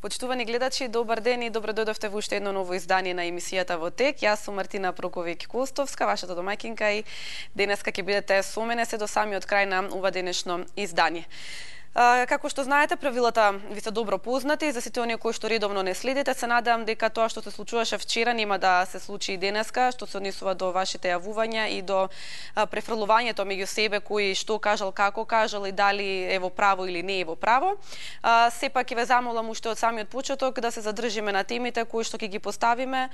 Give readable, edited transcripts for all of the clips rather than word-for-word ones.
Почитувани гледачи, добар ден и добро дојдовте во уште едно ново издание на емисијата Во тек. Јас сум Мартина Проковиќ-Костовска, вашата домаќинка, и денеска ќе бидете со мене се до самиот крај на ова денешно издание. Како што знаете, правилата ви се добро познати. За сите оние кои што редовно не следите, се надевам дека тоа што се случуваше вчера нема да се случи и денеска, што се однесува до вашите јавувања и до префрлувањето меѓу себе, кој што кажал, како кажал и дали е во право или не е во право. Сепак ќе ве замолам уште од самиот почеток да се задржиме на темите кои што ќе ги поставиме.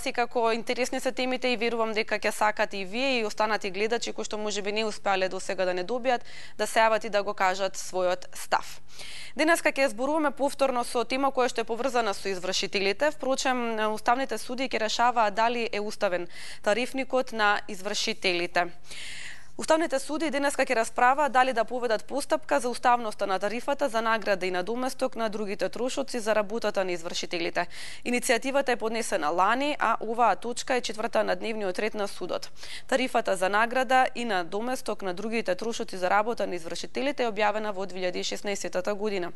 Секако интересни се темите и верувам дека ќе сакате и вие и останати гледачи кои што можеби не успеале до сега да не добијат, да се јават и да го кажат својот став. Денеска ќе зборуваме повторно со тема која што е поврзана со извршителите. Впрочем, уставните суди ќе решаваат дали е уставен тарифникот на извршителите. Уставните суди денеска ќе расправаат дали да поведат постапка за уставноста на тарифата за награда и надоместок на другите трошоци за работата на извршителите. Иницијативата е поднесена лани, а оваа точка е четврта на дневниот ред на судот. Тарифата за награда и надоместок на другите трошоци за работа на извршителите е објавена во 2016 година.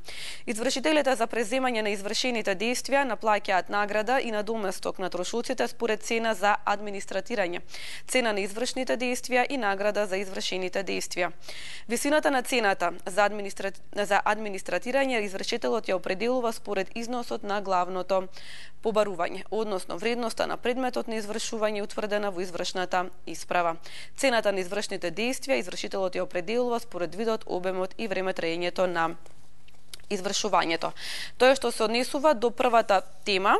Извршителите за преземање на извршените действија наплаќаат награда и надоместок на трошоците според цена за администратирање, цена на извршните действија и награда за извршените действија. Висината на цената за администратирање извршителот ја определува според износот на главното побарување, односно вредноста на предметот на извршување утврдена во извршната исправа. Цената на извршните действија извршителот ја определува според видот, обемот и време траењето на извршувањето. Тоа што се однесува до првата тема,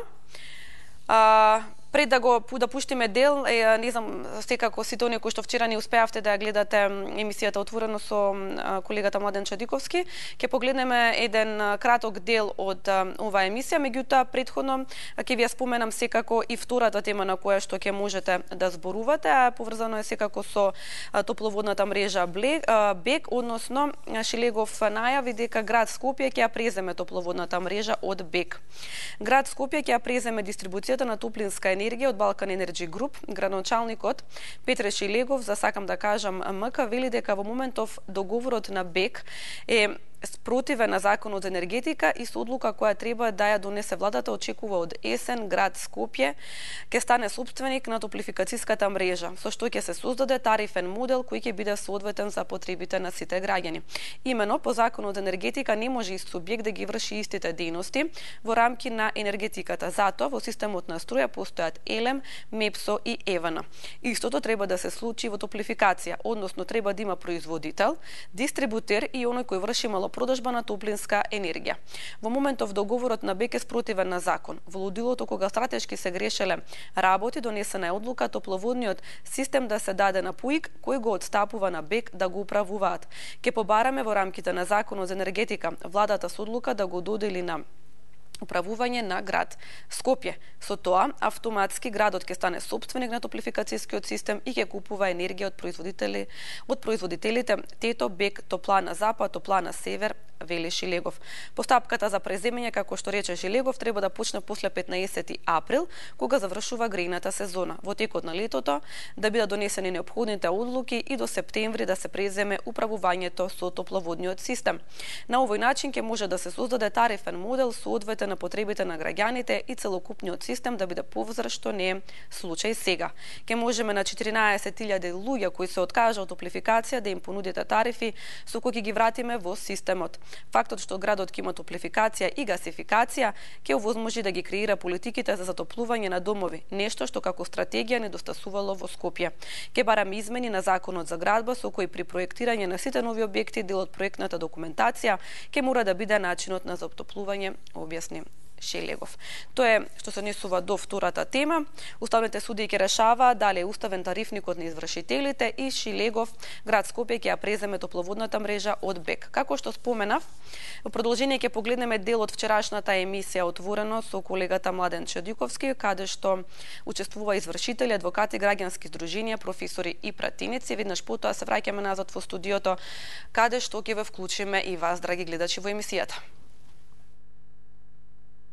пред да пуштиме дел, не знам, секако сите оние кои што вчера не успеавте да ја гледате емисијата Отворено со колегата Младен Чадиковски, ќе погледнеме еден краток дел од оваа емисија, меѓутоа претходно ќе ви ја споменам секако и втората тема на која што ќе можете да зборувате, а поврзано е секако со топловодната мрежа БЕК, односно Шилегов најави дека град Скопје ќе ја преземе топловодната мрежа од БЕК. Град Скопје ќе ја преземе дистрибуцијата на топлинска енергија од Балкан Енерджи Груп. Градоначалникот Петре Шилегов, за сакам да кажам МК, вели дека во моментов договорот на БЕК е спротивен на законот за енергетика и со одлука која треба да ја донесе владата очекува од есен град Скопје ќе стане сопственик на топлификацијската мрежа, со што ќе се создаде тарифен модел кој ќе биде соодветен за потребите на сите граѓани. Имено по законот за енергетика не може ист субјект да ги врши истите дејности во рамки на енергетиката. Затоа во системот на струја постојат ЕЛЕМ, МЕПСО и ЕВН. Истото треба да се случи во топлификација, односно треба да има производител, дистрибутер и оној кој врши продажба на топлинска енергија. Во моментов договорот на БЕК е спротивен на закон. Во лудилото кога стратешки се грешеле работи, донесена е одлука топловодниот систем да се даде на ПУИК, кој го отстапува на БЕК да го управуваат. Ке побараме во рамките на законот за енергетика владата со одлука да го додели на управување на град Скопје. Со тоа, автоматски градот ќе стане сопственик на топлификацијскиот систем и ќе купува енергија од производителите ТЕТО, БЕК, Топлана Запад, Топлана Север, вели Шилегов. Постапката за преземање, како што рече Шилегов, треба да почне после 15 април, кога завршува грејната сезона. Во текот на летото да бидат донесени неопходните одлуки и до септември да се преземе управувањето со топловодниот систем. На овој начин ќе може да се создаде тарифен модел соодветен на потребите на граѓаните и целокупниот систем да биде повзрак, што не е случај сега. Ке можеме на 14.000 луѓе кои се откажа од топлификација да им понудите тарифи со кои ќе ги вратиме во системот. Фактот што градот ќе има топлификација и гасификација ќе овозможи да ги креира политиките за затоплување на домови, нешто што како стратегија недостасувало во Скопје. Ке бараме измени на законот за градба со кој при проектирање на сите нови објекти дел од проектната документација ке мора да биде начинот на затоплување, објасни Шелегов. Тоа е што се однесува до втората тема. Уставните суди ќе решаваат дали е уставен тарифникот на извршителите и Шилегов, град Скопје ќе ја преземе топловодната мрежа од БЕК. Како што споменав, во продолжение ќе погледнеме дел од вчерашната емисија Отворено со колегата Младен Чадиковски, каде што учествува извршители, адвокати, граѓански здруженија, професори и пратеници. Веднаш потоа се враќаме назад во студиото, каде што ќе ве вклучиме и вас, драги гледачи, во емисијата.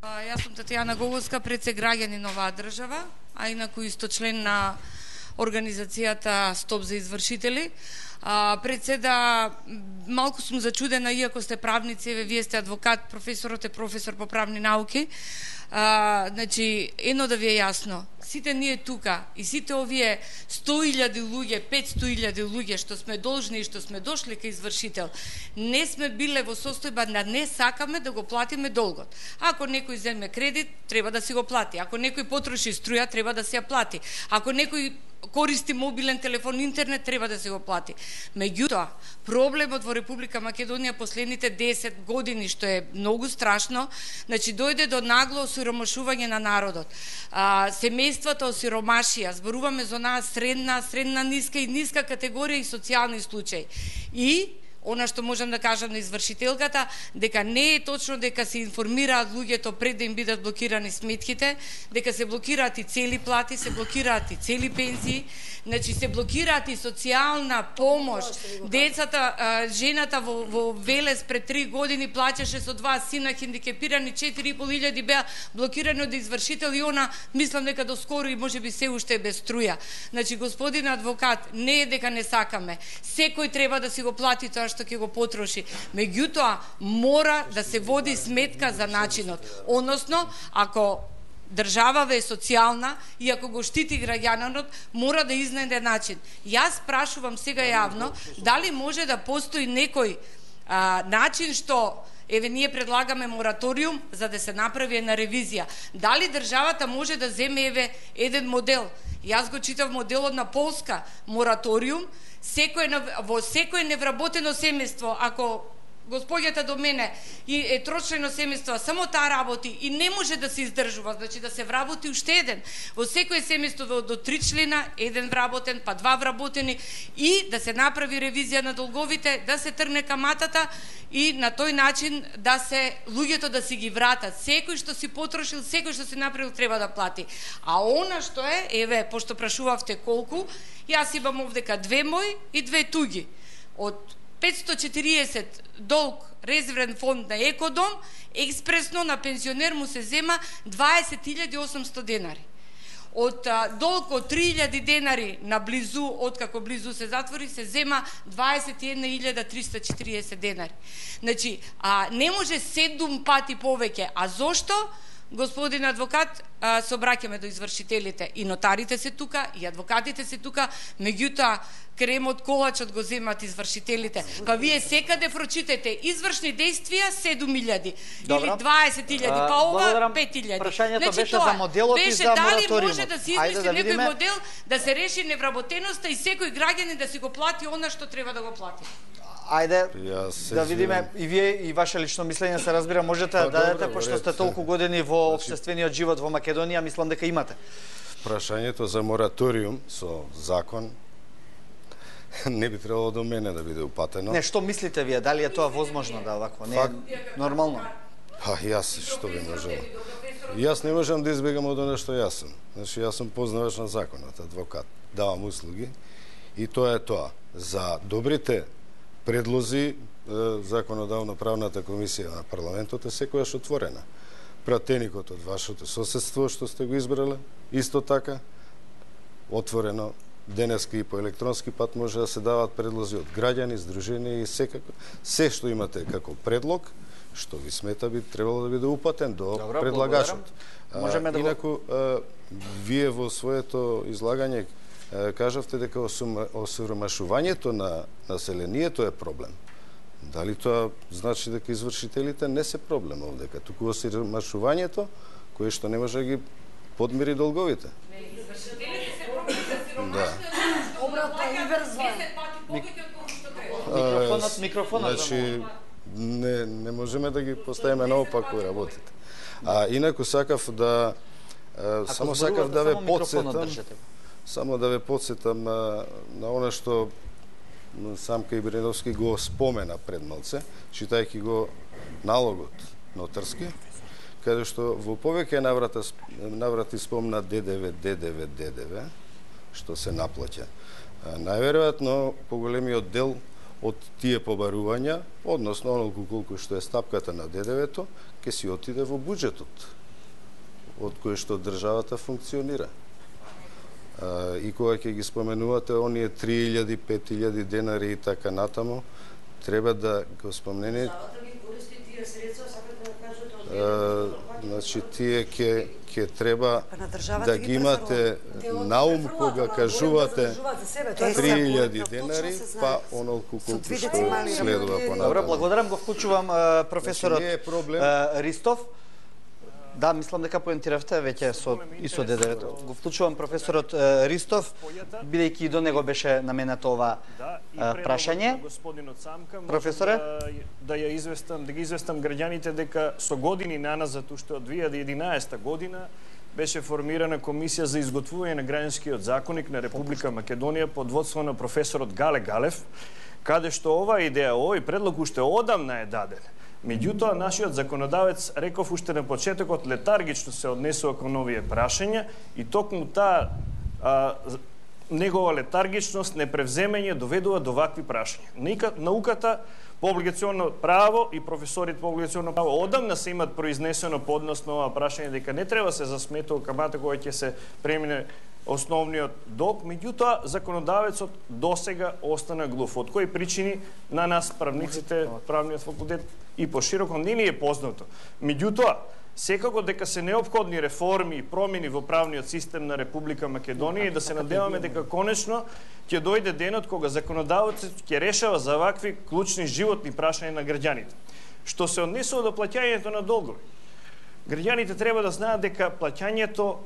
Јас сум Татјана Головска, предсе граѓани на оваа држава, а инаку исто член на организацијата Стоп за извршители. Пред се да малку сум зачудена, иако сте правници, вие сте адвокат, професорот е професор по правни науки. Значи, едно да ви е јасно, сите ние тука и сите овие 100.000 луѓе, 500.000 луѓе што сме должни и што сме дошли кај извршител, не сме биле во состојба да не сакаме да го платиме долгот. Ако некој земе кредит, треба да си го плати. Ако некој потроши струја, треба да си ја плати. Ако некој користи мобилен телефон, интернет, треба да се го плати. Меѓутоа, проблемот во Република Македонија последните 10 години, што е многу страшно, значи дојде до нагло осиромашување на народот. Семејствата осиромашија, зборуваме за онаа средна, ниска и ниска категорија и социјални случаи. И она што можам да кажам на извршителката, дека не е точно дека се информираат луѓето пред да им бидат блокирани сметките, дека се блокираат и цели плати, се блокираат и цели пензии, значи се блокираат и социјална помош. Децата, жената во Велес пред 3 години плаќаше со 2 сина хендикепирани, 4.500 беа блокирани од извршител и она, мислам дека доскоро и можеби се уште без струја. Значи, господин адвокат, не е дека не сакаме. Секој треба да си го плати тоа што ќе го потроши. Меѓутоа, мора да се води сметка за начинот. Односно, ако државава е социјална и ако го штити граѓанинот, мора да изнајде начин. Јас прашувам сега јавно, дали може да постои некој начин што еве ние предлагаме мораториум за да се направи една ревизија. Дали државата може да земе еве еден модел? Јас го читав моделот на Полска, мораториум, во секој невработено семејство, ако госпоѓата до мене и е трочлено семејство, само таа работи и не може да се издржува, значи да се вработи уште еден. Во секој семејство до 3 члена, еден вработен, па 2 вработени и да се направи ревизија на долговите, да се тргне каматата и на тој начин да се луѓето да си ги вратат. Секој што си потрошил, секој што си направил треба да плати. А она што е, еве, пошто прашувавте колку, јас имам овдека 2 мои и 2 туги. Од 540 долг резервен фонд на Екодом, експресно на пензионер му се зема 20.800 денари. Од долг од 3.000 денари на близу, откако близу се затвори, се зема 21.340 денари. Значи, не може 7 пати повеќе. А зошто? Господин адвокат, се обраќаме до извршителите. И нотарите се тука, и адвокатите се тука, меѓутоа кремот, колачот го земат извршителите. Па вие секаде прочитате извршни действија 7.000 или 20.000, па ова 5.000. Прашањето беше за моделот и за мораториумот. Дали може да се измисли некој модел да се реши невработеноста и секој граѓанин да си го плати она што треба да го плати? Ајде да видиме и вие и ваше лично мислење, се разбира, можете да дадете, пошто сте толку години во општествениот живот во Македонија, мислам дека имате. Прашањето за мораториум со закон не би требало до мене да биде упатено. Не, што мислите вие, дали е тоа возможно да вакво, не е нормално? Па јас што би можел. Јас не можам да избегам од она што јас сум. Значи јас сум познавач на законот, адвокат, давам услуги и тоа е тоа. За добрите предлози, законодавно-правната комисија на парламентот е секојаш отворена. Пратеникот од вашето соседство што сте го избрале, исто така, отворено, денеска и по електронски пат може да се дават предлози од граѓани, здружени и секако. Се што имате како предлог, што ви смета, би требало да биде упатен до предлагачот. Инаку, вие во своето излагање кажавте дека осиромашувањето на населението е проблем. Дали тоа значи дека извршителите не се проблем овдека, туку осиромашувањето кое што не може да ги подмири долговите? Извршителите се проблем, да. Обрата микрофонот. Значи, не можеме да ги поставиме наопако работите. Инаку сакав да само сакав да ве потсетам. Само да ве потсетам на она што Самка Ибриновски го спомена пред малце, читајќи го налогот нотарски, каде што во повеќе наврати спомна ДДВ, што се наплаќа. Најверојатно поголемиот дел од тие побарувања, односно онолку колку што е стапката на ДДВ-то, ќе си отиде во буџетот, од кој што државата функционира. И кога ќе ги споменувате оние 3000, 5000 денари и така натаму, треба да го спомнене. Значи тие ќе треба да ги имате на ум кога кажувате 3000 денари, па онолку колку што следува понатаму. Добро, благодарам, го вклучувам професорот Ристов. Да, мислам дека поентиравте веќе со ДДВ. Го вклучувам професорот Ристов, бидејќи до него беше наменато ова прашање. Професоре? Да ги известам граѓаните дека со години наназад, уште од 2011 година, беше формирана комисија за изготвување на граѓанскиот законник на Република Македонија под водство на професорот Гале Галев, каде што оваа идеја, овој предлог уште одамна е даден. Меѓутоа, нашиот законодавец, реков уште на почетокот, летаргично се однесува кон овие прашања и токму таа негова летаргичност, непревземење доведува до вакви прашања. Науката по облигационно право и професорите по облигационно право одамна се имат произнесено по однос на ова прашање дека не треба се засметува камата која ќе се премине основниот долг, меѓутоа законодавецот досега остана глув. Од кои причини на нас правниците, правниот факултет и пошироко не ни е познато. Меѓутоа, секако дека се неопходни реформи и промени во правниот систем на Република Македонија и да се надеваме дека конечно ќе дојде денот кога законодавецот ќе решава за вакви клучни животни прашања на граѓаните. Што се однесува до плаќањето на долгови. Граѓаните треба да знаат дека плаќањето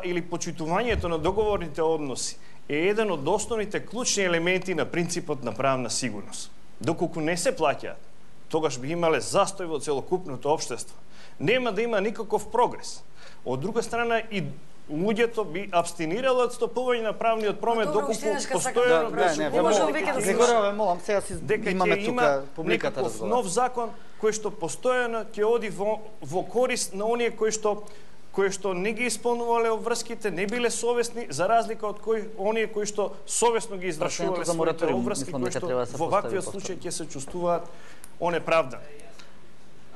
или почитувањето на договорните односи е еден од основните клучни елементи на принципот на правна сигурност. Доколку не се плаќаат, тогаш би имале застој во целокупното општество. Нема да има никаков прогрес. Од друга страна и луѓето би абстинирало од стопување на правниот промет доколку постојано молам, сега си имаме тука публиката некаков нов закон кој што постојано ќе оди во корист на оние кои што не ги исполнувале обврските, не биле совесни, за разлика од оние кои што совесно ги извршувале своите обврски, кои што во ваквиот случај ќе се чувствуваат онеправдани.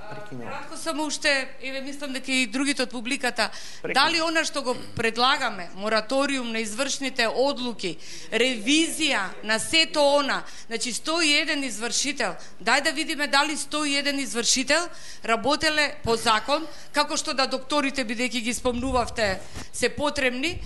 Кратко само уште, мислам дека и другите од публиката, дали она што го предлагаме, мораториум на извршните одлуки, ревизија на сето она, значи 101 извршител, дај да видиме дали 101 извршител работеле по закон, како што да докторите, бидејќи ги спомнувавте, се потребни,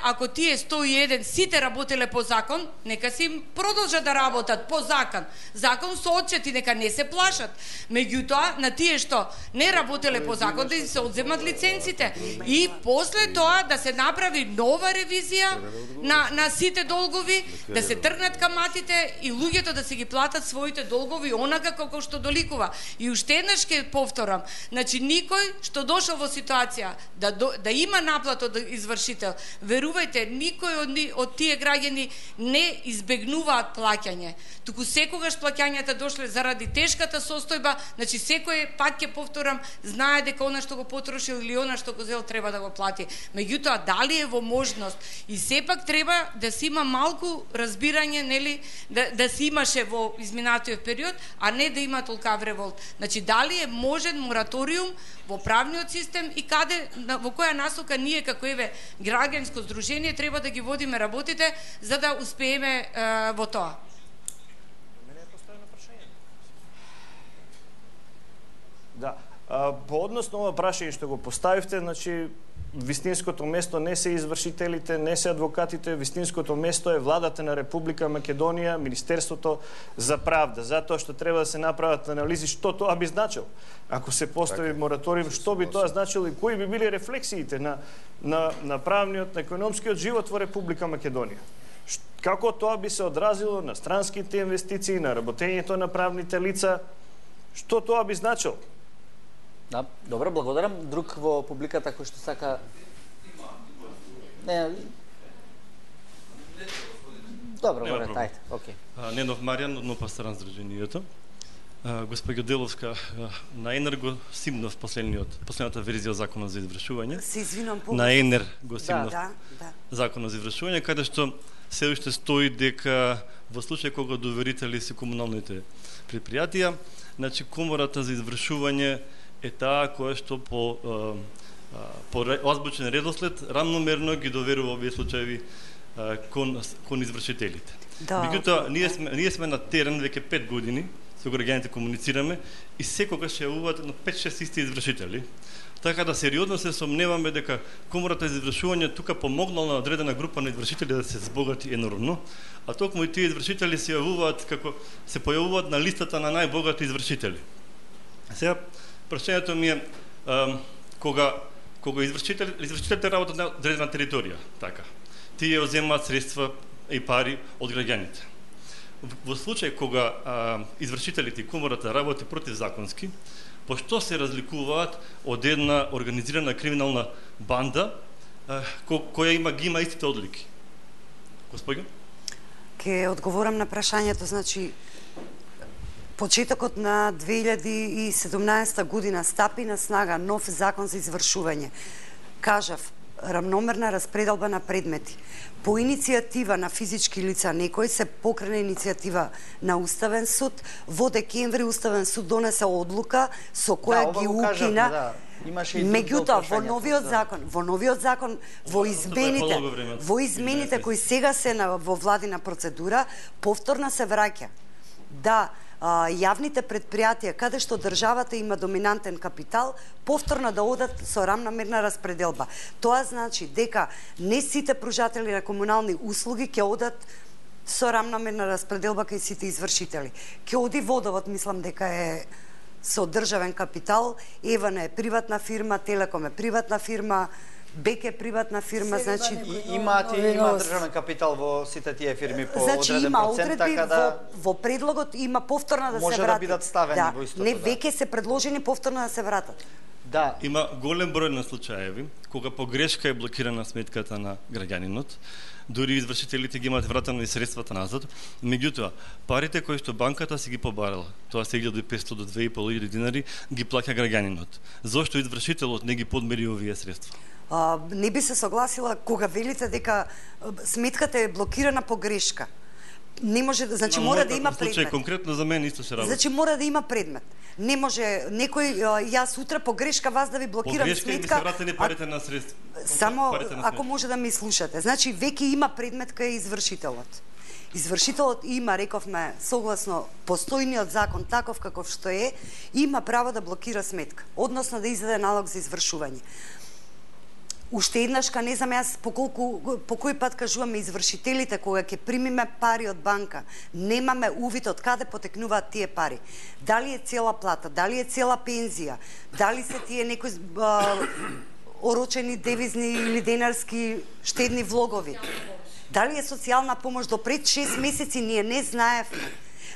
ако тие 101 сите работеле по закон, нека си им продолжат да работат по закон. Закон со отчети, нека не се плашат. Меѓутоа, на тие што не работеле по закон, да се одземат лиценците. И после тоа да се направи нова ревизија на сите долгови, да се тргнат каматите и луѓето да се ги платат своите долгови онака како што доликува. И уште еднаш ќе повторам, значи никој што дошол во ситуација да има наплата од извршител, верувајте, никој од тие граѓани не избегнуваат плаќање. Туку секогаш плаќањата дошле заради тешката состојба, значи секој пак ќе повторам, знае дека она што го потрошил или она што го зел треба да го плати. Меѓутоа, дали е во можност и сепак треба да се има малку разбирање, нели, да се имаше во изминатиот период, а не да има толкав револт. Значи, дали е можен мораториум во правниот систем и во која насока ние како граѓанско здружение треба да ги водиме работите за да успееме во тоа. Да, по однос на ова прашање што го поставивте, значи вистинското место не се извршителите, не се адвокатите, вистинското место е владата на Република Македонија, Министерството за правда, затоа што треба да се направат анализи што тоа би значило. Ако се постави мораториум, што би тоа значило и кои би били рефлексиите на правниот, на економскиот живот во Република Македонија. Како тоа би се одразило на странските инвестиции, на работењето на правните лица, што тоа би значило? Да, добро, благодарам. Друг во публиката кој што сака... Добро, ајде, окей. Ненов Маријан, од Пасаран Здруженијето. Госпоѓо Деловска, на ЕНЕР го симнав последната верзија законот за извршување. Се извинувам на ЕНЕР го симнав законот за извршување, каде што се уште стои дека во случај кога доверители се комуналните предпријатија, значи комората за извршување е таа која што по по азбучен редослед рамномерно ги доверува овие случаи кон извршителите. Да. Меѓутоа, ние сме на терен веќе 5 години, со граѓаните комуницираме и секогаш се јавуваат 5-6 исти извршители. Така да сериозно се сомневаме дека Комората за извршување тука помогнала на одредена група на извршители да се збогати енормно, а токму и тие извршители се појавуваат на листата на најбогати извршители. Сега прашањето ми е кога извршителите работат на одредена територија, така. Тие одземаат средства и пари од граѓаните. Во случај кога извршителите и Комората работи противзаконски, по што се разликуваат од една организирана криминална банда која ги има истите одлики? Господин? Ке одговорам на прашањето, значи почетокот на 2017 година стапи на снага нов закон за извршување. Кажав, рамномерна распределба на предмети. По иницијатива на физички лица некој се покрена иницијатива на Уставен суд. Во декември Уставен суд донесе одлука со која ги укина. Меѓутоа, во новиот закон, во измените кои сега се во владина процедура, повторно се враќа да јавните предпријатија, каде што државата има доминантен капитал, повторно да одат со рамномерна распределба. Тоа значи дека не сите пружатели на комунални услуги ќе одат со рамномерна распределба кај сите извршители. Ќе оди водовод, мислам дека е со државен капитал, Еван е приватна фирма, Телеком е приватна фирма, Бек е приватна фирма, значи има државен капитал во сите тие фирми по одреден процент, така да во предлогот има повторно да се вратат. Може да бидат ставени во истото. Не, веќе се предложени повторно да се вратат. Да. Има голем број на случаеви кога по грешка е блокирана сметката на граѓанинот, дури извршителите ги имаат вратено и средствата назад, меѓутоа парите кои што банката си ги побарала, тоа се 1500 до 2500 динари, ги плаќа граѓанинот. Зошто извршителот не ги подмери овие средства? Не би се согласила кога велите дека сметката е блокирана по грешка. Не може, значи мора да има предмет. Случај конкретно за мене исто се работи. Значи мора да има предмет. Не може некој јас утре по грешка вас да ви блокирам сметка. По грешка ми се вратени парите на средства. Само ако може да ми слушате. Значи веќе има предмет кај извршителот. Извршителот има, рековме, согласно постојниот закон таков каков што е, има право да блокира сметка, односно да издаде налог за извршување. Уште еднашка, не знам јас по кој пат кажуваме извршителите кога ќе примиме пари од банка, немаме увид од каде потекнуваат тие пари. Дали е цела плата, дали е цела пензија, дали се тие некои орочени девизни или денарски штедни влогови. Дали е социјална помош до пред 6 месеци, ние не знаевме.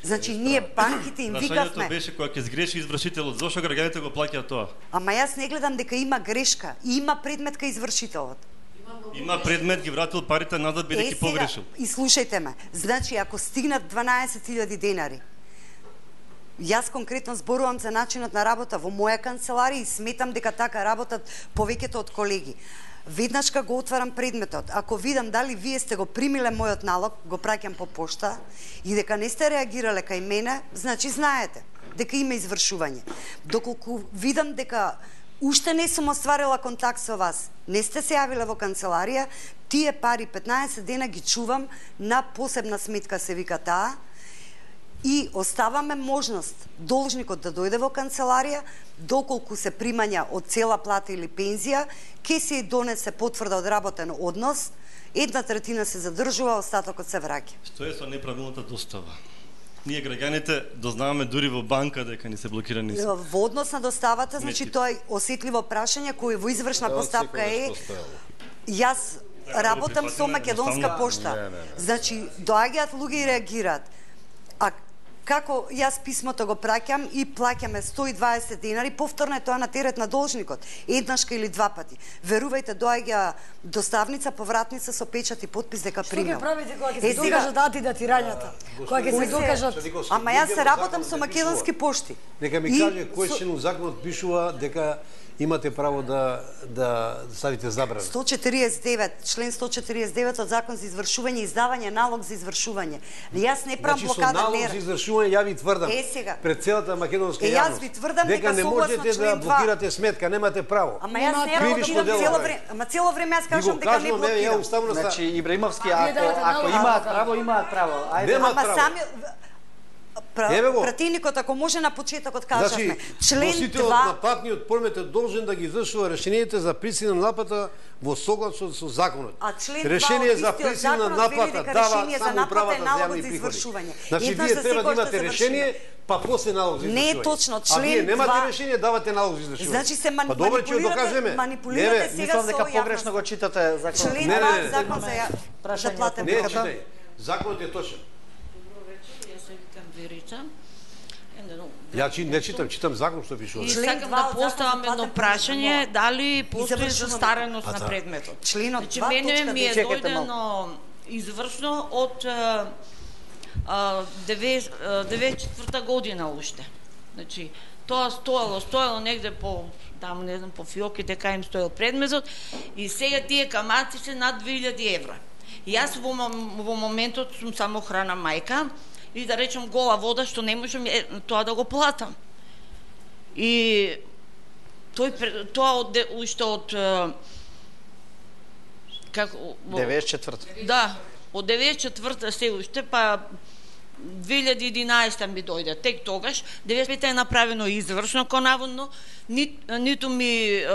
Значи, ние банките им викавме... Прашањето беше кога ќе сгреши извршителот, зошто граѓаните го плаќаат тоа? Ама јас не гледам дека има грешка, има предмет кај извршителот. Има предмет, ги вратил парите назад бидејќи погрешил. И слушајте ме, значи, ако стигнат 12.000 денари, јас конкретно зборувам за начинот на работа во моја канцеларија и сметам дека така работат повеќето од колеги. Веднашка го отварам предметот. Ако видам дали вие сте го примиле мојот налог, го праќам по пошта и дека не сте реагирале кај мене, значи знаете дека има извршување. Доколку видам дека уште не сум остварила контакт со вас, не сте се јавиле во канцеларија, тие пари 15 дена ги чувам на посебна сметка, се вика таа, и оставаме можност должникот да дојде во канцеларија, доколку се примања од цела плата или пензија, ке се донесе потврда од работен однос, 1/3 се задржува, остатокот се враќа. Што е со неправилната достава? Ние граѓаните дознаваме дури во банка дека ни се блокирани. Во однос на доставата, значи тоа е осетливо прашање кој во извршна постапка е. Јас работам со Македонска пошта. Значи доаѓаат луѓе и реагираат. А како јас писмото го праќам и плаќаме 120 денари, повторно е тоа на терет на должникот, еднашка или два пати. Верувајте, доаѓа доставница, повратница со печат и подпис дека примил. Што ќе правите кога ќе се докажат антидатирањата? Кога ќе се докажат? Ама јас се работам со Македонски пошти. Нека ми каже кој член законот пишува дека имате право да ставите забрана. 149, член 149 од Закон за извршување и издавање налог за извршување. Јас не правам блокада, со налог за извршување ја ви тврдам пред целата македонска јавност. Јас ви тврдам дека не можете да блокирате сметка, немате право. Ама јас не блокирам цело време. Ама цело време јас кажам дека не блокирам. Значи Ибраимовски, ако имаат право, имаат право. Ајде, немаат право. Сами пратеникот, ако може на почетокот кажавме, член 2... Носителот на патниот промет е должен да ги извршува решението за присилна наплата во согласно со законот. Решение за присилна наплата дава само управата за јавни приходи. Значи, вие треба да имате решение, па после налог за извршување. Не е точно, член 2... А вие немате решение, давате налог за извршување. Значи се манипулирате сега со дека погрешно го читате законот. Член 2 закон за платен приход. Не, законот е точен. Ја не читам закон што пишува. Сакам да поставам едно прашање, дали постои застареност на предметот. Членот 2 мене ми е дојдено извршно од 94 година уште. Значи, тоа стоело негде по таму, не знам, по фиоките кај им стоел предметот и сега тие камати се над 2000 евра. Јас во моментот сум самохрана мајка и да речем гола вода што не можам тоа да го платам. И тоа уште од како 94. Да, од 94 се уште па 2011 ми дојде, тек тогаш, 95 е направено извршно, наводно, ниту ми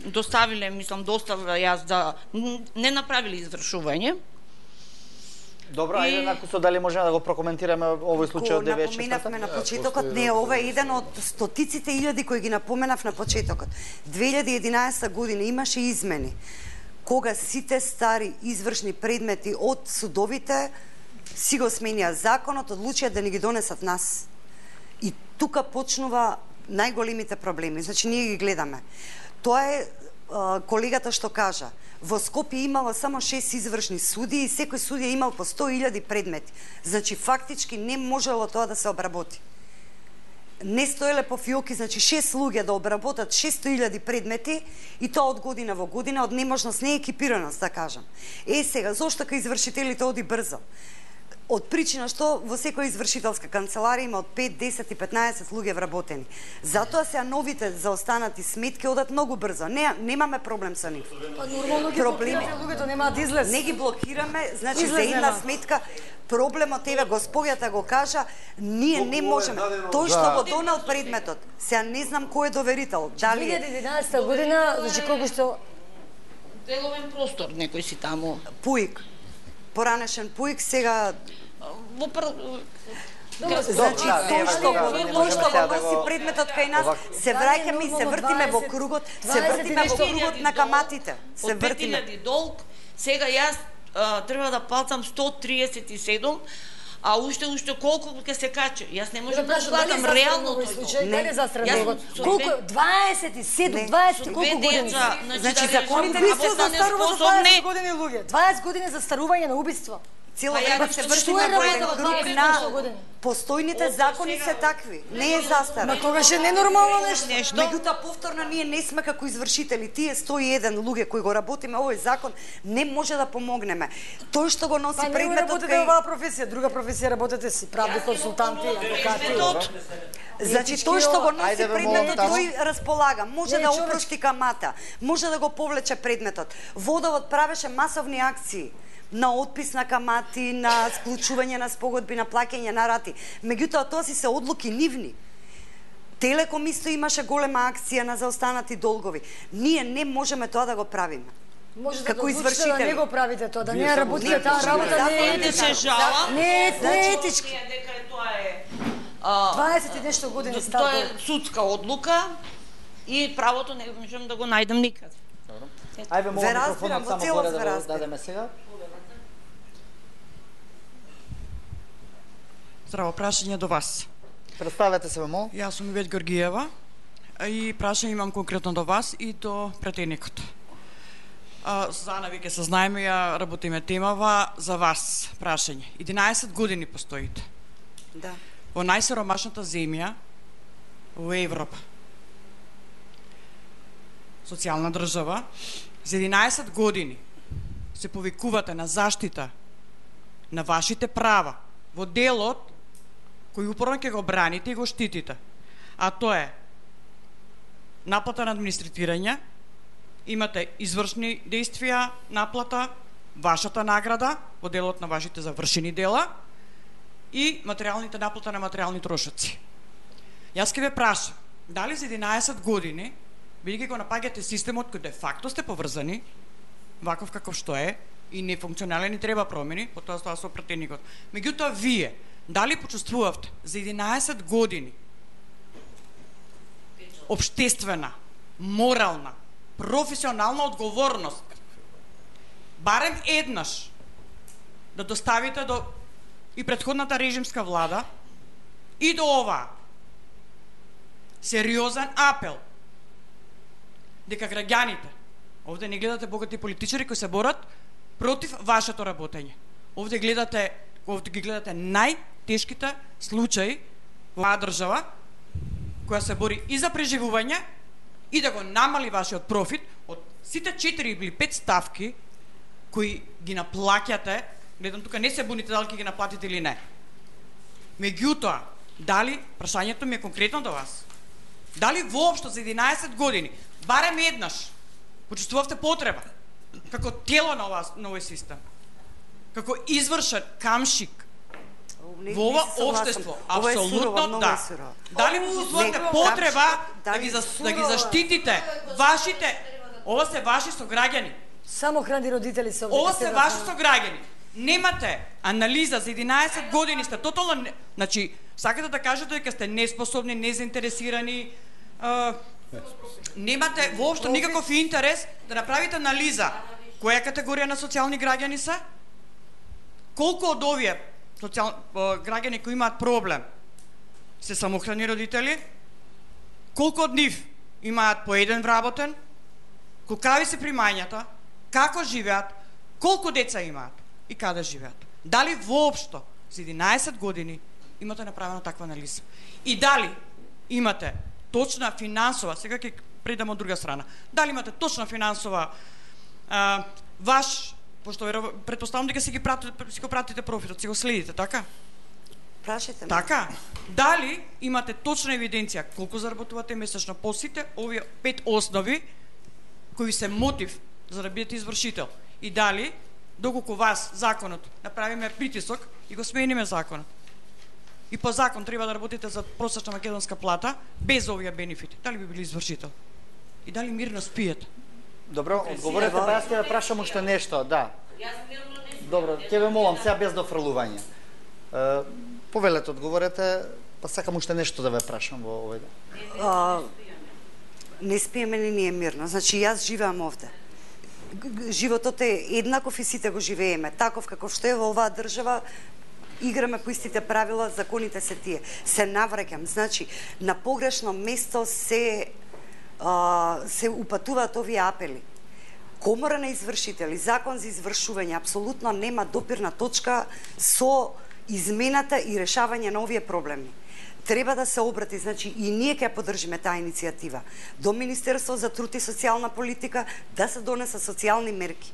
доставиле, мислам, доставила јас да не направили извршување. Добро, ајде накусо дали можеме да го прокоментираме овој случај од 94-та? Напоменавме на почетокот, не, ова е еден од стотиците илјади кои ги напоменав на почетокот. 2011 година имаше измени, кога сите стари извршни предмети од судовите си го сменија законот, одлучија да не ги донесат нас. И тука почнува најголемите проблеми. Значи, ние ги гледаме. Тоа е колегата што кажа. Во Скопје имало само 6 извршни суди и секој судија имал по 100.000 предмети. Значи, фактички не можело тоа да се обработи. Не стоеле по фиоки, значи 6 луѓе да обработат 600.000 предмети и тоа од година во година, од неможност, не екипираност, да кажам. Сега, зошто кај извршителите оди брзо? Од причина што во секоја извршителска канцеларија има од 5, 10 и 15 луѓе вработени. Затоа сега новите заостанати сметки одат многу брзо. Немаме проблем со нив. Нормално ги блокирате луѓето, немаат излез. Не ги блокираме, значи за една сметка проблемот еве госпоѓата го кажа, ние не можеме. Тој што го донел предметот, сега не знам кој е доверител. Дали 2011 година, значи колку што деловен простор некој си таму. Пуик. Поранешен Пуик, сега Значи, тоа што го носи предметот кај нас, се враќаме и се вртиме во кругот, се вртиме во кругот на каматите. Се вртиме. 5000 долг, сега јас треба да платам 137, а уште колку ќе се качи. Јас не можам да платам реално тој. Не застрано. Колку 27, колку години? Значи законите убиство застарува за 20 години луѓе. 20 години застарување на убиство. Цело време се вртиме во еден круг на постојните закони се такви. Не е застара. Ма тогаш е ненормално нешто. Меѓутоа повторно ние не сме како извршители. Тие 101 луѓе кои го работиме овој закон не може да помогнеме. Тој што го носи предметот кај оваа професија, друга професија работите си правни консултанти, адвокати. Значи тој што го носи предметот тој располага, може да опрости камата, може да го повлече предметот. Водовод правеше масовни акции на отпис на камати, на склучување на спогодби, на плаќање на рати. Меѓутоа, тоа си се одлуки нивни. Телеком исто имаше голема акција на заостанати долгови. Ние не можеме тоа да го правиме. Може да го одлучите да не го правите тоа, да не работите таа работа, не е етички. Не е етички. Дека тоа е 20 и нешто години стар. Тоа е судска одлука и правото не можам да го најдам никаде. Ајде, мога микрофонот само горе да го дадеме сега. Здраво, прашање до вас. Представете се, мол. Јас сум Ивет Георгиева и прашање имам конкретно до вас и до претеникот. Занови ке се знаеме, ја работиме темава за вас прашање. 11 години постоите. Да. Во најсиромашната земја во Европа. социјална држава, за 11 години се повикувате на заштита на вашите права во делот кој упорно ќе го браните и го штитите. А тоа е наплата на администрирање, имате извршни действија, наплата, вашата награда во делот на вашите завршени дела и материјалните наплата на материјални трошоци. Јас ќе ве прашам, дали за 11 години, бидејќи го напаѓате системот кој де факто сте поврзани, ваков каков што е, и нефункционален и треба промени, потоа тоа со пратеникот. Меѓутоа вие, дали почувствувавте за 11 години општествена, морална, професионална одговорност, барем еднаш да доставите до и претходната режимска влада и до ова сериозен апел дека граѓаните, овде не гледате богати политичари кои се борат против вашето работење. Овде ги гледате најтешките случаи во оваа држава која се бори и за преживување и да го намали вашиот профит од сите 4 или 5 ставки кои ги наплаќате. Гледам тука не се буните дали ќе ги наплатите или не. Меѓутоа, дали, прашањето ми е конкретно до вас, дали воопшто за 11 години, барем еднаш, почувствувавте потреба, како тело на овој систем, како извршен камшик во ова општество, апсолутно да. Дали почувствувате потреба да ги заштитите вашите, ова се ваши сограѓани. Самохрани родители се ова се ваши сограѓани. Немате анализа за 11 години, сте тотално, значи, сакате да кажете дека сте неспособни, незаинтересирани, немате воопшто никаков интерес да направите анализа која категорија на социјални граѓани се, колку од овие граѓани кои имаат проблем се самохрани родители, колку од нив имаат по еден вработен, колкави се примањата, како живеат, колку деца имаат и каде живеат. Дали воопшто за 11 години имате направена таква анализа? И дали имате точна финансова, сега ќе предам од друга страна, дали имате точна финансова ваш, пошто претпоставам дека си го пратите профитот, си го следите, така? Прашете ме. Така. Дали имате точна евиденција колку заработувате месечно по сите овие 5 основи кои се мотив за да бидете извршител? И дали, доколку вас законот направиме притисок и го смениме законот, и по закон треба да работите за просечна македонска плата без овие бенефити, дали би били извршител? И дали мирно спиете? Добро, одговорете, па јас ќе ве прашам уште нешто, да. Добро, ќе ве молам сега без дофрлување. Повелете, одговорете, па сакам уште нешто да ве прашам во овој. Не спиеме ни ние мирно, значи јас живеам овде. Животот е еднаков и сите го живееме, таков каков што е во оваа држава, играме по истите правила, законите се тие. Се навраќам, значи на погрешно место се упатуваат овие апели. Комора на извршители, закон за извршување апсолутно нема допирна точка со измената и решавање на овие проблеми. Треба да се обрати, значи и ние ќе поддржиме таа иницијатива до Министерство за труд и социјална политика да се донесат социјални мерки.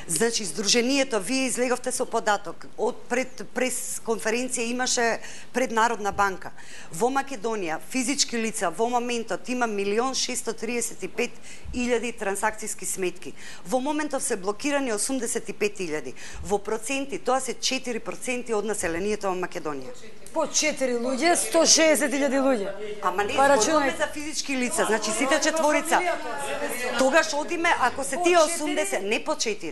Значи Сдруженијето, вие излеговте со податок, од пред прес-конференција имаше пред Народна банка. Во Македонија физички лица во моментот има 1.635.000 трансакцијски сметки. Во моментов се блокирани 85.000. Во проценти тоа се 4% од населението во Македонија. По 4 луѓе, 160.000 луѓе. Ама не зборуваме за физички лица, значи сите четворица. Тогаш одиме, ако се тие 80, не по 4.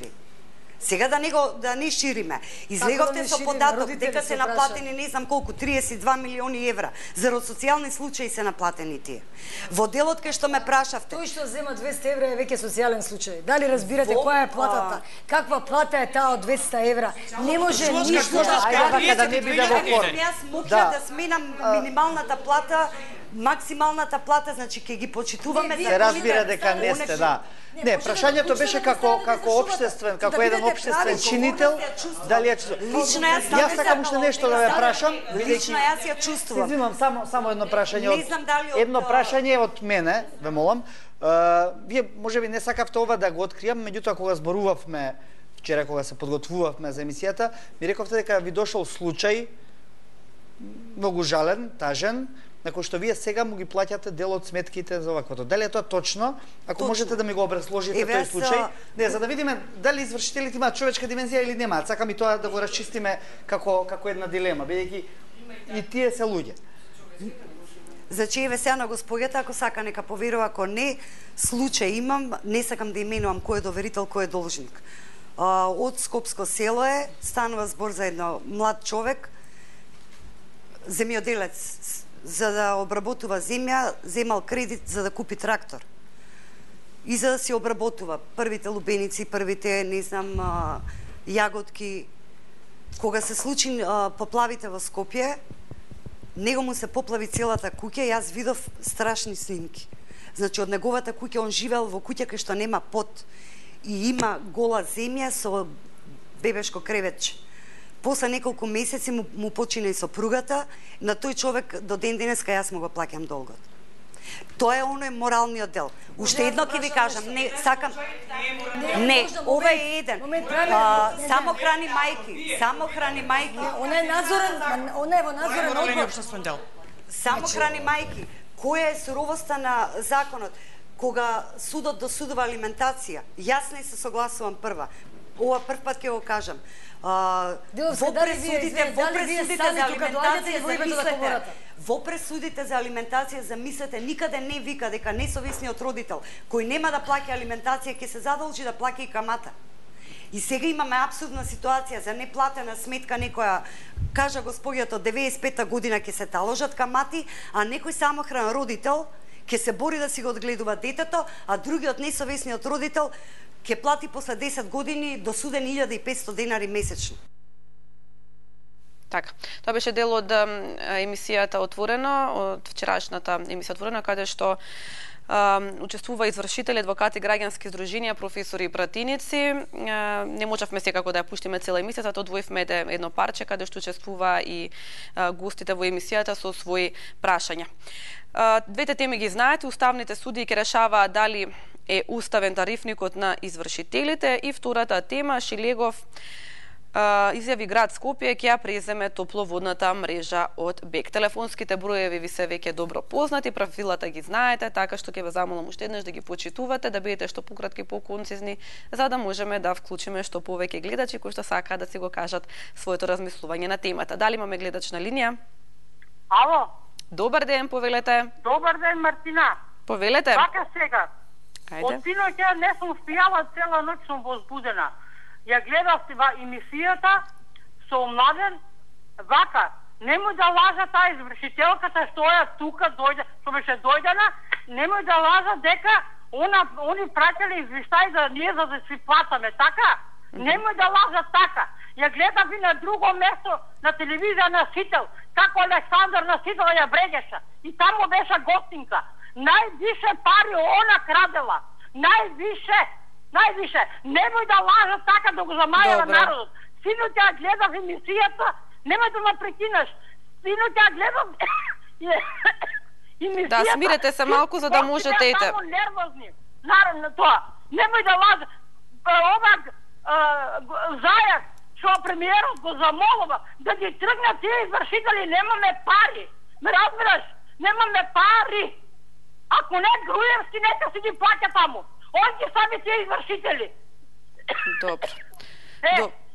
Сега да не шириме. Излеговте со податок дека се наплатени не знам колку 32 милиони евра. Зарад социјални случаи се наплатени тие. Во делот кај што ме прашавте. Тој што зема 200 евра е веќе социјален случај. Дали разбирате која е платата? Каква плата е таа од 200 евра? Не може ништо да не биде во кор. Јас можам да сменам минималната плата максималната плата, значи ќе ги почитуваме законите. Се разбира дека не сте, да. Не, прашањето беше како обштествен, како еден обштествен чинител, дали ја чувствувам. Лично јас сакам уште нешто да ве прашам, лично јас ја чувствувам. Извинувам, само едно прашање едно прашање од мене, ве молам. Вие можеби не сакавте ова да го откријам, меѓутоа кога зборувавме вчера кога се подготвувавме за емисијата, ми рековте дека ви дошол случај многу жален, тажен, на кој што вие сега му ги плаќате дел од сметките за оваквото. Дали е тоа точно? Ако можете да ми го образложите тој случај, не, за да видиме дали извршителите имаат човечка димензија или немаат. Сакам и тоа да го расчистиме како една дилема, бидејќи и тие се луѓе. Значи, еве сега на господјата, ако сака нека поверува, ако не, случај имам, не сакам да именувам кој е доверител, кој е должник. Од Скопско село е, станува збор за едно млад човек, земјоделец, за да обработува земја, земал кредит за да купи трактор. И за да си обработува првите лубеници, првите, не знам, јаготки. Кога се случи поплавите во Скопје, него му се поплави целата куќа и јас видов страшни снимки. Значи, од неговата куќа, он живеел во куќа кај што нема под и има гола земја со бебешко креветче. После неколку месеци му почина и сопругата, на тој човек до ден денеска јас му го плаќам долгот. Тоа е оној моралниот дел. Уште едно ќе ви кажам, не сакам. Не, ова е еден. Само храни мајки, само храни мајки. Она е надзорен, она е во надзорен одбор. Само храни мајки. Која е суровоста на законот? Кога судот досудува алиментација, јас не се согласувам прва. Ова прв пат ќе го кажам. Во пресудите за алиментација замислете, никаде не вика дека несовесниот родител кој нема да плаќа алиментација ќе се задолжи да плаќа и камата. И сега имаме абсурдна ситуација за неплатена сметка, некоја кажа господјата од 95-та година ќе се таложат камати, а некој самохран родител ќе се бори да си го одгледува детето, а другиот несовесниот родител ќе плати после 10 години досуден 1500 денари месечно. Така, тоа беше дел од емисијата Отворено, од вчерашната емисија Отворено, каде што учествува извршители, адвокати, граѓански здруженија, професори и пратеници. Не можавме секако да ја пуштиме цела емисија, затоа одвоивме едно парче каде што учествува и гостите во емисијата со своји прашања. Двете теми ги знаете, уставните судии ќе решаваат дали е уставен тарифникот на извршителите и втората тема Шилегов изјави град Скопје ќе ја преземе топловодната мрежа од БЕК. Телефонските броеви ви се веќе добро познати, правилата ги знаете, така што ќе ве замолам уште еднаш да ги почитувате, да бидете што пократки, поконцизни, за да можеме да вклучиме што повеќе гледачи кои што сакаат да си го кажат своето размислување на темата. Дали имаме гледач на линија? Ало. Добар ден, повелете. Добар ден, Мартина. Повелете. Вака сега. Ајде. Од синоќа не сум спијала, цела ноќ сум возбудена. Ја гледав емисијата со Младен, вака, немој да лажа таа извршителката што е тука дојде, што беше дојдена, немој да лажа дека они праќале извештај за ние за да си платаме, така? Немој да лажа така. Ја гледав и на друго место на телевизија Насител, како Александар Насител ја бредеше. И таму беше гостинка. Највише пари она крадела. Највише. Немој да лажа така да го замајава народот. Синоќа гледав емисијата, немој да ме прекинеш. Синоќа гледав емисијата. Да, смирете се малку за да можете ете. Само нервозни. Наравно тоа. Немој да лажа. Ова Зајак, што премиерот го замолува да ги тргнат тие извршители, немаме пари. Ме разбираш? Немаме пари. Ако не Груевски, нека си ги плаќа таму. Он ги сами тие извршители. Добро.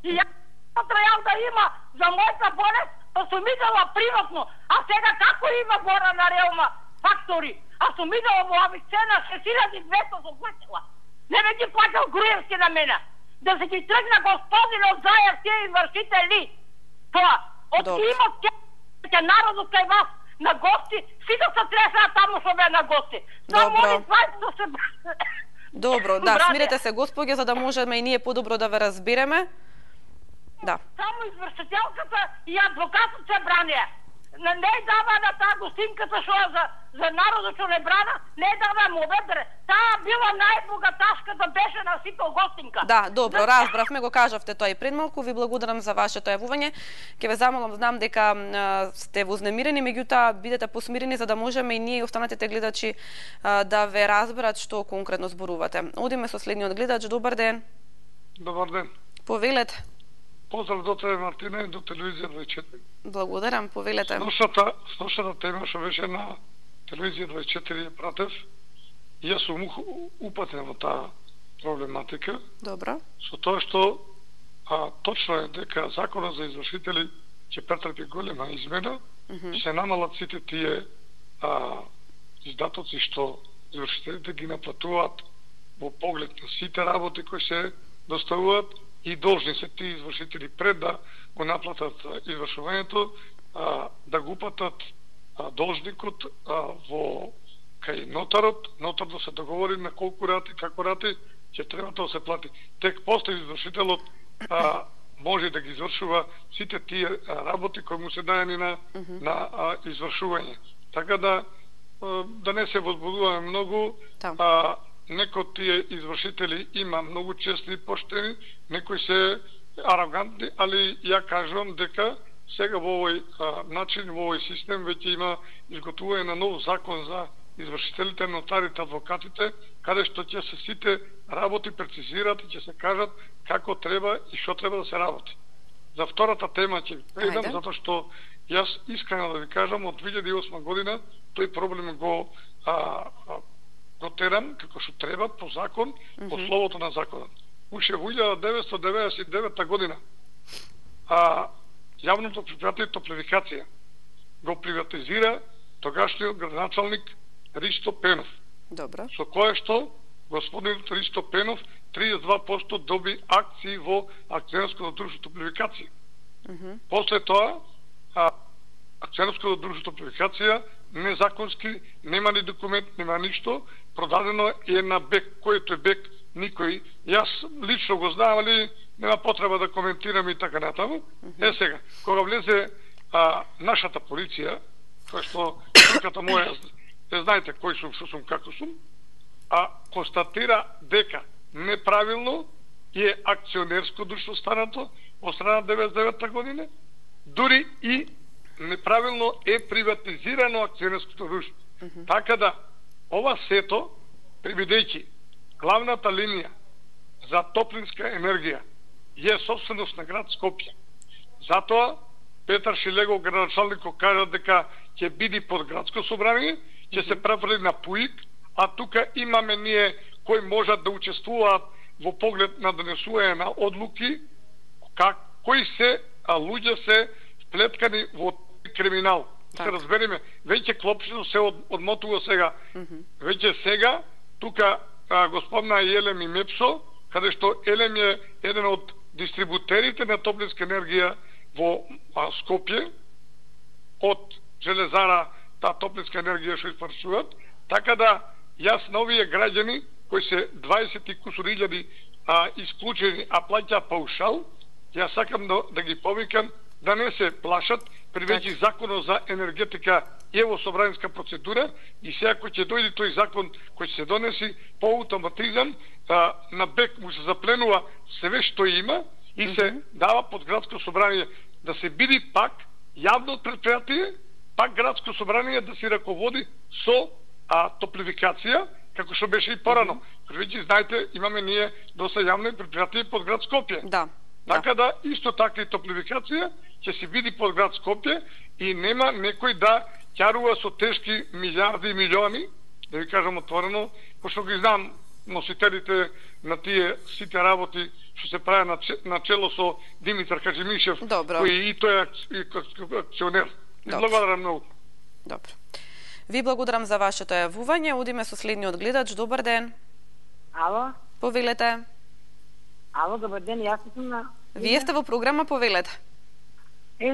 И јас трајам да има за мојата болест, па сум идела приватно, а сега како има бора на Реума фактори, а сум идела во Авицена 6200 сум платила. Не ме ги плаќал Груевски на мене. Да се ги тргна господинот Зајар тие извршители. Тоа, од имот ќе народот кај вас на гости, сите се трешаат таму што бе на гости. Само они двајца се... Добро, да, смирете се господје, за да можеме и ние подобро да ве разбереме. Да. Само извршителката и адвокатот се бранија. не дава на таа гостинката што за народот што не брана, не дава му ведре. Таа била најбогаташката беше на сите гостинка. Да, добро, разбравме, го кажавте тоа и пред малку. Ви благодарам за вашето јавување. Ќе ве замолам, знам дека сте вознемирени, меѓутоа бидете посмирени за да можеме и ние и останатите гледачи да ве разберат што конкретно зборувате. Одиме со следниот гледач. Добар ден. Добар ден. Повелете. Поздрав до тебе, Мартина, и до телевизија 24. Благодарам, повелете. Сношната тема што беше на телевизија 24 ја пратев. Јас сум упатен во таа проблематика. Добро. Со тоа што точно е дека законот за извршители ќе претрпи голема измена, се намалат сите тие издатоци што извршителите ги наплатуваат во поглед на сите работи кои се доставуваат и должни се тие извршители пред да го наплатат извршувањето, да го упатат должникот во кај нотарот, нотар да се договори на колку рати, како рати ќе треба да се плати. Тек после извршителот може да ги извршува сите тие работи кои му се дајани на извршување. Така да не се возбудуваме многу, некои од тие извршители има многу честни и поштени, некои се арогантни, али ја кажувам дека сега во овој начин, во овој систем веќе има изготвување на нов закон за извршителите, нотарите, адвокатите, каде што ќе се сите работи прецизират и ќе се кажат како треба и што треба да се работи. За втората тема ќе предам, затоа што јас искрено да ви кажам, од 2008 година тој проблем го терам како што треба по закон, по словото на законот. Уште во 1999 година јавното предпријатие Топлификација го приватизира тогашниот градоначалник Ристо Пенов. Добро. Со кое што господин Ристо Пенов 32% доби акции во акционерското друштво Топлификација. После тоа акционерското друштво Топлификација незаконски, нема ни документ, нема ништо, продадено е на БЕК. Којто е БЕК, никој. Јас лично го знам, али нема потреба да коментирам и така натаму. Сега, кога влезе нашата полиција, која што труката моја, не знаете кој сум, што сум, како сум, констатира дека неправилно е акционерско друштво станато од страна 99 година, дури и неправилно е приватизирано акционерското друштво. Така да, ова сето, прибидејќи главната линија за топлинска енергија е собственост на град Скопје. Затоа Петар Шилегов, градоначалникот, кажа дека ќе биде под градско собрание, ќе се префрли на ПУИК, а тука имаме ние кои можат да учествуваат во поглед на донесување на одлуки, кои се луѓе се вплеткани во криминал. Се разбереме, веќе клопчето се одмотува сега. Веќе сега, тука господна Елем и Мепсо, каде што Елем е еден од дистрибутерите на топлинска енергија во Скопје, од железара таа топлинска енергија што испарчуваат, така да јас на овие граѓани, кои се 20 и кусур илјади исклучени, а плаќаат паушал, јас сакам да ги повикам да не се плашат, привеќе законот за енергетика е во собранска процедура и сега кој ќе дојде тој закон кој ќе се донеси по автоматизам, на БЕК му се запленува све што има и се дава под градско собрание да се биде пак јавно предпријатие, пак градско собрание да се раководи со топлификација, како што беше и порано. Веќе знаете, имаме ние доста јавно предпријатие под град Скопје. Така да, исто така и топлификација ќе се биде под град Скопје и нема некој да ќарува со тешки милиарди и милиони, да ви кажам отворено, пошто ги знам носителите на тие сите работи што се прави на чело со Димитар Хаджимишев, кој и тој е акционер. И благодарам многу. Добро. Ви благодарам за вашето јавување. Одиме со следниот гледач. Добар ден. Ало. Повелете. Ало, добар ден, јас сум на... Вие сте во програма, повелете.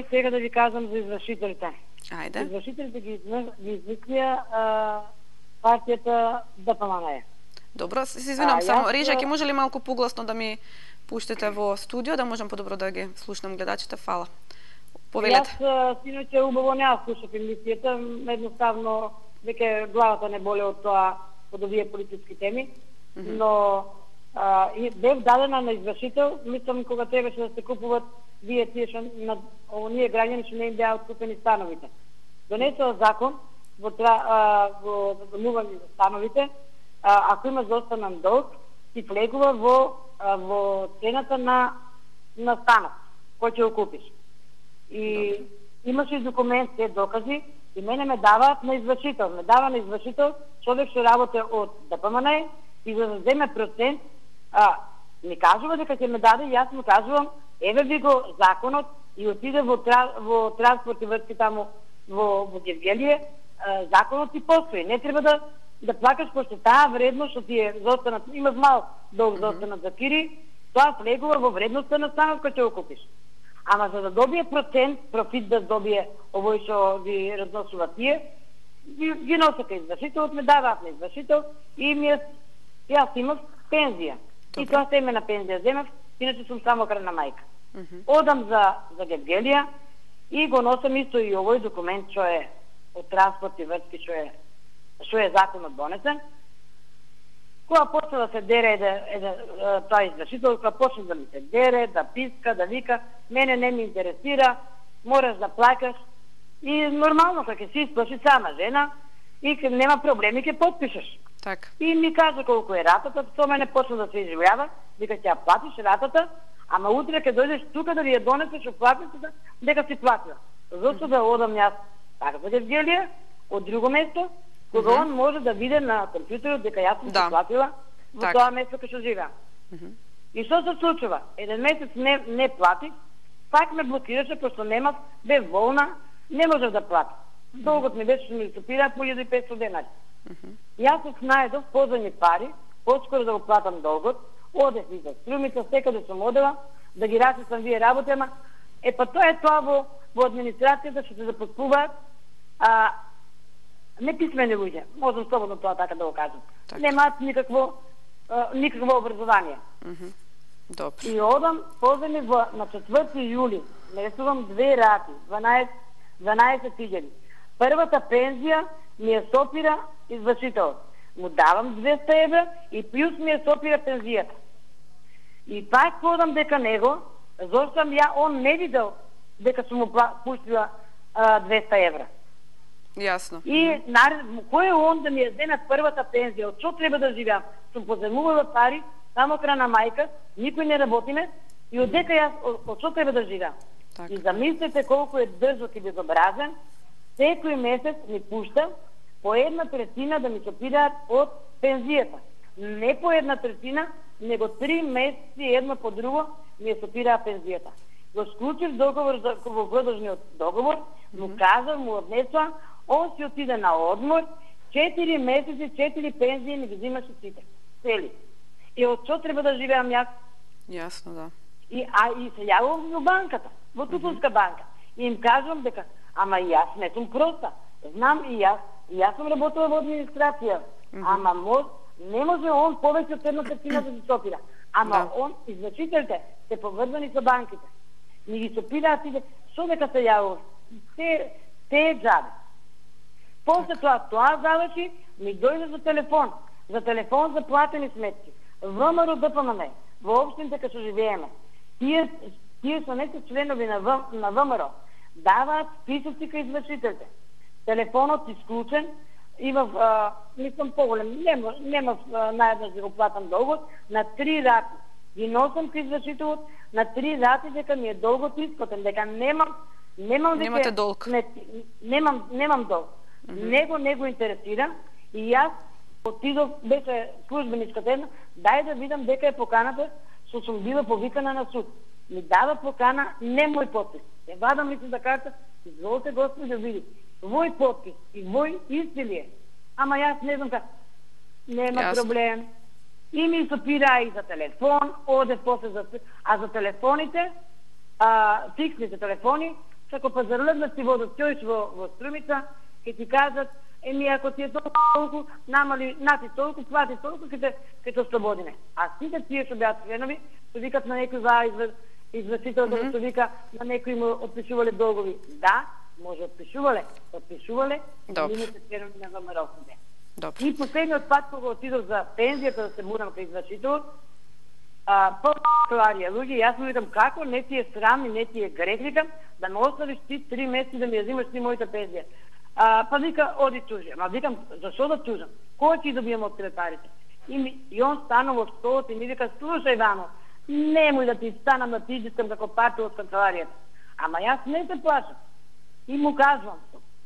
Сега да ви кажам за извршителите. Ајде. Извршителите ги извикија партијата ДПМН. Добро, се извинам, само Режа, ќе може ли малку погласно да ми пуштите во студио, да можам подобро да ги слушнам гледачите? Фала. Повелете. Јас синоќа убаво не слушав емисијата, едноставно веќе главата не боле од тоа, од овие политички теми, но бев дадена на извршител, мислам кога требаше да се купуват вие тие што на оние граѓани што не им беа откупени становите. Донесува закон во задумување за становите, ако има заостанан долг, ти влегува во цената на станот кој ќе го купиш. И имаше документ, се докази, и мене ме даваат на извршител. Ме дава на извршител човек што работи од ДПМН и за да земе процент, ми кажува дека ќе ме даде, јас му кажувам, еве ви го законот и отиде во транспорт и врски таму во Гевгелие, законот ти постои. Не треба да плакаш пошто таа вредност што ти е заостанат, имаш мал долг заостанат за кири, тоа влегува во вредноста на станот кој ќе го купиш. Ама за да добие процент, профит да добие овој што ги разносува тие, ги носака извршителот, ме даваат на извршител и јас имав пензија. И тоа се на пензија земев, иначе сум самохрана мајка. Одам за Гевгелија и го носам исто и овој документ што е од транспорт и врски што е законот донесен. Кога почна да се дере тоа извршител, кога почна да ми се дере, да писка, да вика, мене не ми интересира, мораш да плакаш. И нормално, кога ќе си исплаши сама жена и нема проблеми, ќе подпишеш. Так. И ми кажа колку е ратата, со мене почна да се изживljava, дека ќе ја платиш ратата, ама утре ќе дојдеш тука да ви ја донесеш оплатницата, дека си платила. Зошто да одам јас така за Гевгелија, од друго место, кога он може да види на компјутерот дека јас сум се платила во тоа место кај што живеам. И што се случува? Еден месец не платих, пак ме блокираше, пошто немав, бев волна, не можев да платам. Долгот ми беше што ми стопира по 1500 денари. Јас се најдов позајни пари, поскоро да го платам долгот, одев и за струмица, секаде сум одела, да ги расисам вие работема. Па тоа е тоа во администрацијата што се запослуваат неписмени луѓе, можам слободно тоа така да го кажам. Немаат никакво образование. И одам, позајни на 4 јули, наресувам 2 рати, 12.000. Првата пензија ми е сопира извршителот. Му давам 200 евра и плюс ми е сопира пензијата. И пак подам дека него, зашто он не видел дека сум му пуштила 200 евра. Јасно. И кој е он да ми ја зенат првата пензија? Од што треба да живеам? Сум поземувала пари, самохрана мајка, никој не работиме и од дека јас од што треба да живеам? И замислете колку е држок и безобразен, секој месец ми пушта по 1/3 да ми сопираат од пензијата. Не по 1/3, него 3 месеци едно по друго ми ја сопираат пензијата. Го склучив договор во годишниот договор, му кажав, му однесува, он си отиде на одмор, 4 месеци, 4 пензии ми ги взимаше сите, цели. И од што треба да живеам јас? Јасно, да. И се јавувам во банката, во Тутунска банка. И им кажувам дека, ама јас не сум проста. Знам и јас сум работила во администрација. Ама не може он повеќе од 1/3 да се сопира. Ама он, извршителите, се поврзани со банките. Ни ги сопираат и што дека се јавувам? Те е джабе. После тоа заврши, ми дојде за телефон за платени сметки. ВМРО ДПМН, во општините кај што живееме. Тие што не се членови на ВМРО, даваат списоци кај извршителите. Телефонот исклучен, имав, мислам поголем, немав наједнаш да го платам долгот, на 3 рати. Ги носам кај извршителот, на 3 рати дека ми е долгот исплатен, дека немам Немате долг. Немам долг. Него не го интересира и јас отидов, беше службеничката една, дај да видам дека е поканата, што сум била повикана на суд. Ми дава покана, не мој подпис. Ја вадам личната карта, изволите Господи да види. Вој подпис и вој исти ли е. Ама јас не знам како. Нема проблем. И ми сопира и за телефон, оде после за телефоните, фиксните телефони, како пазарледна си водот ќојш во Струмица, ќе ти кажат, ако ти е толку, намали, нати толку, плати толку, ќе те слободиме. А сите тие што беа членови, што викат на некој извршителот што вика на некои му отпишувале долгови. Да, може отпишувале, или не се ценували на ВМРО-те. И последниот пат кога отидов за пензијата да се мурам кај извршителот, по канцеларија, луѓе, јас му викам како не ти е срам и не ти е грех, викам, да ме оставиш ти 3 месеци да ми ја взимаш ти мојата пензија. Па вика, оди тужи. Ама викам, зашо да тужам? Кој ќе добијам од тебе парите? И он станува во столот и ми вика, слушај, Вано, немој да ти станам да ти идискам како партија од канцеларијата. Ама јас не те плашам. И му кажувам,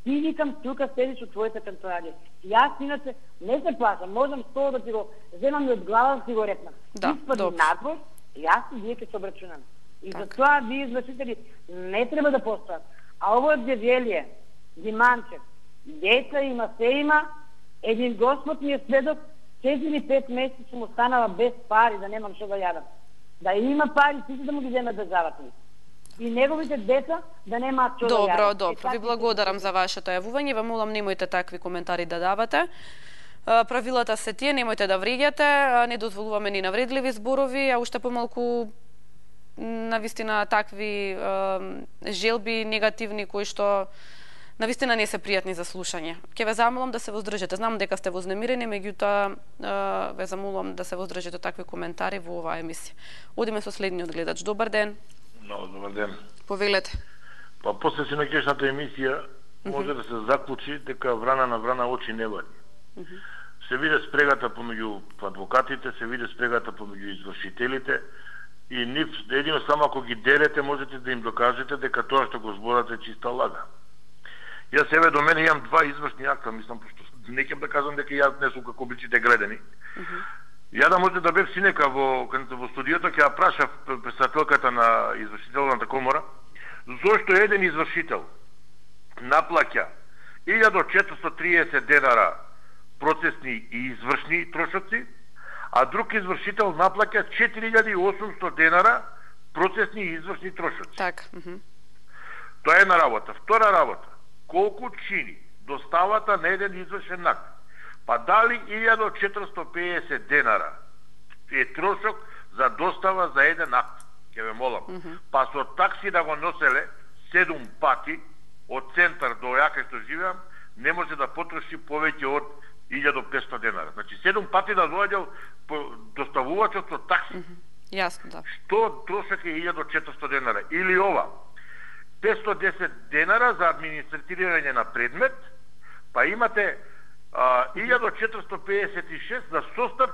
ти викам тука седиш од твојата канцеларија. Јас иначе не се плашам, можам стол да ти го земам и од глава да ти го репнам. Испади надвор, јас и вие ќе се обрачунаме. И затоа вие извршители не треба да постојат. А ово е Девјелие, Диманчев, деца има, се има, един Господ ми е сведок, 4 или 5 месеци му станала без пари, да немам што да јадам. Да има пари, сите да му ги земе државата ми. И неговите деца да немаат што да јадат. Добро, ви благодарам за вашето јавување, ве молам немојте такви коментари да давате. Правилата се тие, немојте да вреѓате, не дозволуваме ни навредливи зборови, а уште помалку навистина такви желби негативни кои што навистина не се пријатни за слушање. Ќе ве замолам да се воздржите. Знам дека сте вознемирени, меѓутоа ве замолам да се воздржите такви коментари во оваа емисија. Одиме со следниот гледач. Добар ден. Добар ден. Повелете. Па после синокешната емисија може да се заклучи дека врана на врана очи не вади. Се виде спрегата помеѓу адвокатите, се виде спрегата помеѓу извршителите и нив едино само ако ги дерете можете да им докажете дека тоа што го зборате е чиста лага. Јас себе до мене имам 2 извршни акта, мислам, пошто не ќе да кажам дека јас не сум како обичите гредени. Ја да може да бев синека во студиото, ќе ја прашав председателката на извршителната комора, зошто еден извршител наплаќа 1430 денара процесни и извршни трошоци, а друг извршител наплаќа 4800 денара процесни и извршни трошоци. Така. Тоа е една работа. Втора работа. Колку чини доставата на еден извршен акт? Па дали 1450 денара е трошок за достава за еден акт? Ке ве молам. Па со такси да го носеле 7 пати од центар до јака што живеам, не може да потроши повеќе од 1500 денара. Значи 7 пати да доаѓал доставувачот со такси. Јасно, да. Што трошок е 1400 денара? Или ова, 510 денара за администрирање на предмет, па имате 1456 за состав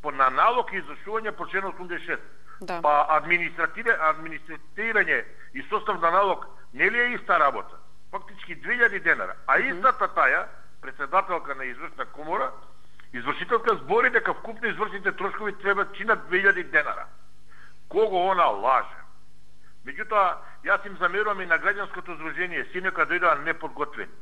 на налог и извршување по член 86. Да. Па администрирање и состав на налог не ли е иста работа? Фактички 2000 денара. А истата таја, председателка на извршна комора, извршителка збори дека вкупно извршните трошкови треба чинат 2000 денара. Кого она лаже? Меѓутоа, јас им замерувам и на граѓанското здружение, синека дојдоа неподготвени.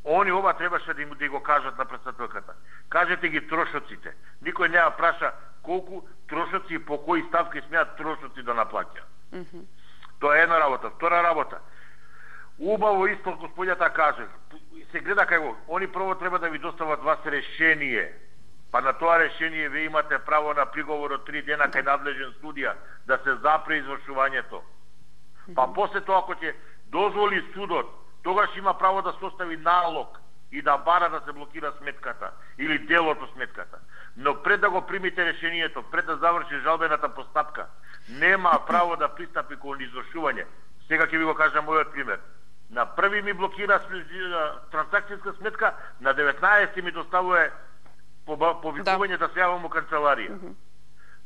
Они ова требаше да им го кажат на председателката. Кажете ги трошоците. Никој не ја праша колку трошоци и по кои ставки смеат трошоци да наплаќа. Тоа е една работа. Втора работа. Убаво исто господјата каже. Се гледа кај они прво треба да ви достават вас решение. Па на тоа решение ви имате право на приговор од 3 дена кај надлежен судија да се запре извршувањето. Па после тоа ако ќе дозволи судот, тогаш има право да состави налог и да бара да се блокира сметката или делото сметката. Но пред да го примите решението, пред да заврши жалбената постапка, нема право да пристапи кон извршување. Сега ќе ви го кажам мојот пример. На први ми блокира трансакцијска сметка, на 19 ми доставува повикување да се јавам у канцеларија.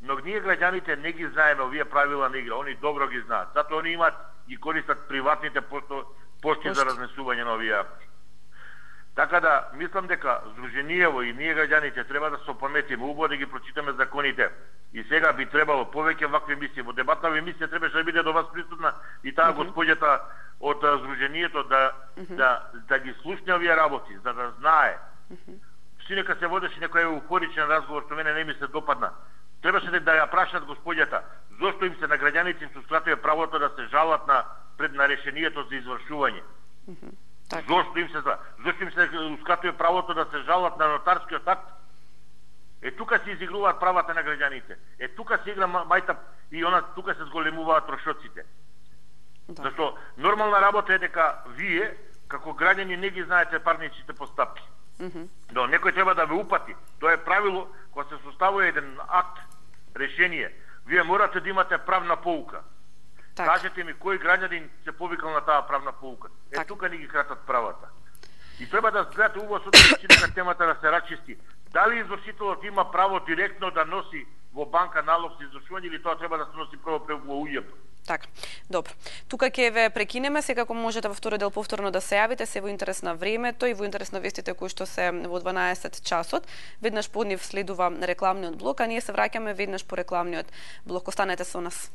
Но ние граѓаните не ги знаеме овие правила на игра, они добро ги знаат. Затоа они имаат и користат приватните пошти за разнесување на овие акти. Така да, мислам дека Сдруженијево и ние граѓаните треба да се опаметиме, убаво да ги прочитаме законите. И сега би требало повеќе вакви емисии. Во дебатна емисија требаше да биде до вас присутна и таа господјата од Сдруженијето да ги слушне овие работи, за да знае. Синека се водеше некој еуфоричен разговор, што мене не ми се допадна. Требаше да ја прашат господјата зошто им се на граѓаните им се ускратува правото да се жалат на решението за извршување. Зошто им се ускратува правото да се жалат на нотарскиот акт? Тука се изигруваат правата на граѓаните. Тука се игра мајта и она тука се зголемуваат трошоците. Зашто нормална работа е дека вие како граѓани не ги знаете парничните постапки. Но некој треба да ве упати. Тоа е правило кога се составува еден акт, решение. Вие морате да имате правна поука. Кажете ми кој граѓанин се повикал на таа правна поука. Тука ни ги кратат правата. И треба да гледате убаво со дека темата да се рачисти. Дали извршителот има право директно да носи во банка налог за извршување или тоа треба да се носи прво во УЈП? Така, добро. Тука ќе ве прекинеме, секако можете во втори дел повторно да се јавите, се во интерес на времето и во интерес на вестите кои што се во 12 часот. Веднаш по нив следува рекламниот блок, а ние се враќаме веднаш по рекламниот блок. Останете со нас.